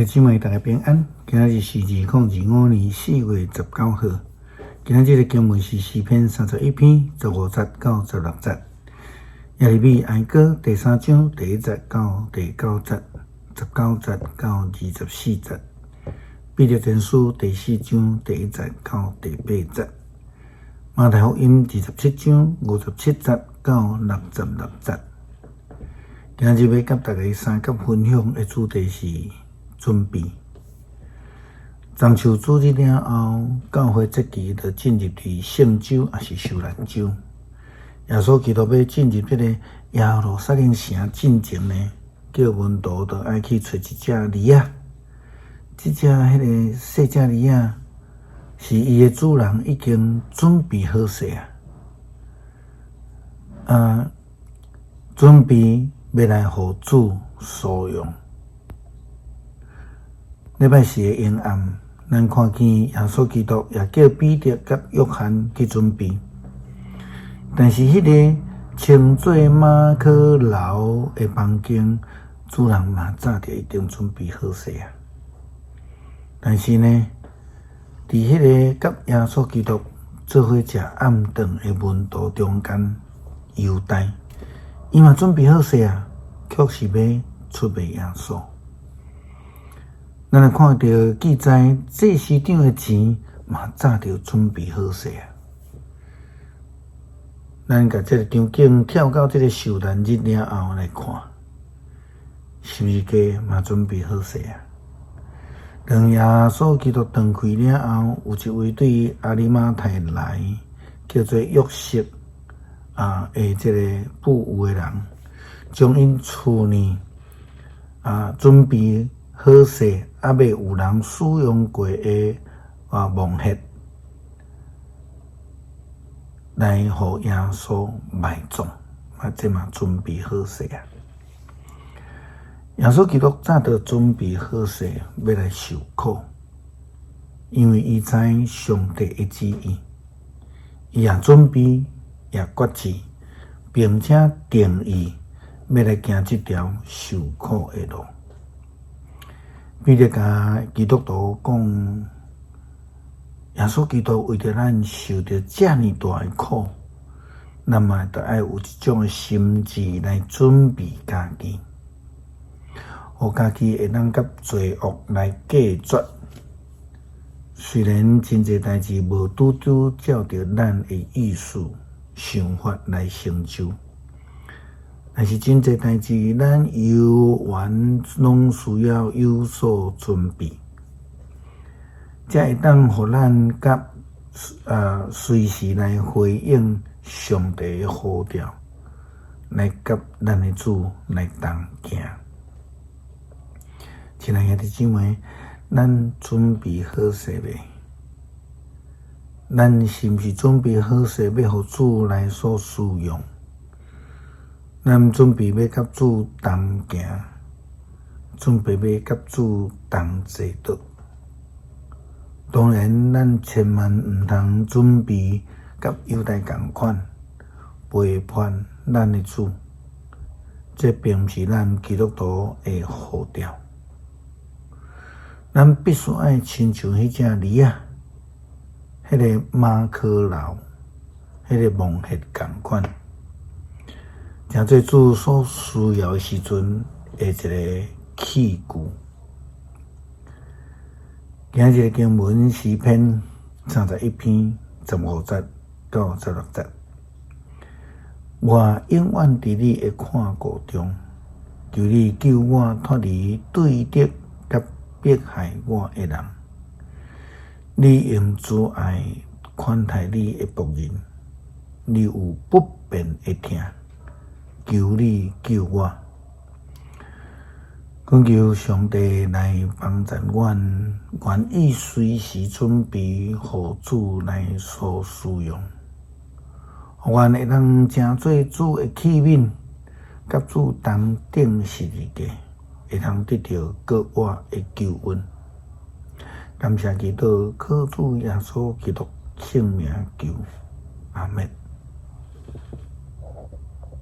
姊妹大家平安。今日是2025年4月19号。今日的经文是诗篇31篇15节到16节。耶利米哀歌第3章第1节到第9节，19节到24节。彼得前书第4章第1节到第8节。马太福音27章57节到66节。今日要甲大家三角分享的主题是准备。中秋主日了后，教会节期就进入去圣周，也是受难周。耶稣基督要进入这个耶路撒冷城进前呢，叫门徒就爱去找一只驴仔。这只细只驴仔是伊的主人已经准备好势准备要来互主所用。礼拜四的阴暗，咱看见耶稣基督也叫彼得甲约翰去准备，但是迄个称作马可楼的房间，主人嘛早就已经准备好势但是呢，伫迄个甲耶稣基督做伙食暗顿的门徒中间，犹大伊嘛准备好势却是要出卖耶稣。咱来看到记载，祭司长的钱嘛早就准备好势咱甲这个场景跳到这个受难日了后来看，是不是家嘛准备好势当耶稣基督断开了后，有一位对阿里马太来叫做约瑟的这个富有的人，将因厝呢准备好势，还未有人使用过的木盒来互耶稣埋葬，这嘛准备好势耶稣基督早就准备好势要来受苦，因为伊知上帝的旨意，伊也准备也决志，并且定义要来行这条受苦的路。彼得甲基督徒讲，耶稣基督为着咱受着这么大的苦，那么就要有一种的心志来准备家己，互家己会当甲罪恶来隔绝。虽然真侪代志无拄拄照着咱的意思、想法来成就，但是真侪代志，咱犹原拢需要有所准备，才会当互咱甲随时来回应上帝的呼召，来甲咱的主来同行。亲爱的姊妹，咱准备好势未？咱是毋是准备好势要互主来所使用？咱准备要甲主同行，准备要甲主同坐倒。当然，咱千万毋通准备甲犹大同款，背叛咱的主。这并不是咱基督徒的呼召。咱必须爱亲像迄只驴迄个马可楼，迄个木盒同款。诚做主所需要的时阵的一个器具。今日的经文诗篇31篇15节到16节。我永远伫你的看顾中，求你救我脱离对敌甲迫害我的人。你用慈爱款待你的仆人，你有不便的听。求你救我，恳求上帝来帮助阮，愿意随时准备互主来所使用，愿会当成做主的器皿，甲主同顶十字架，会通得到国活的救恩。感谢基督，靠主耶稣基督圣名求，阿们。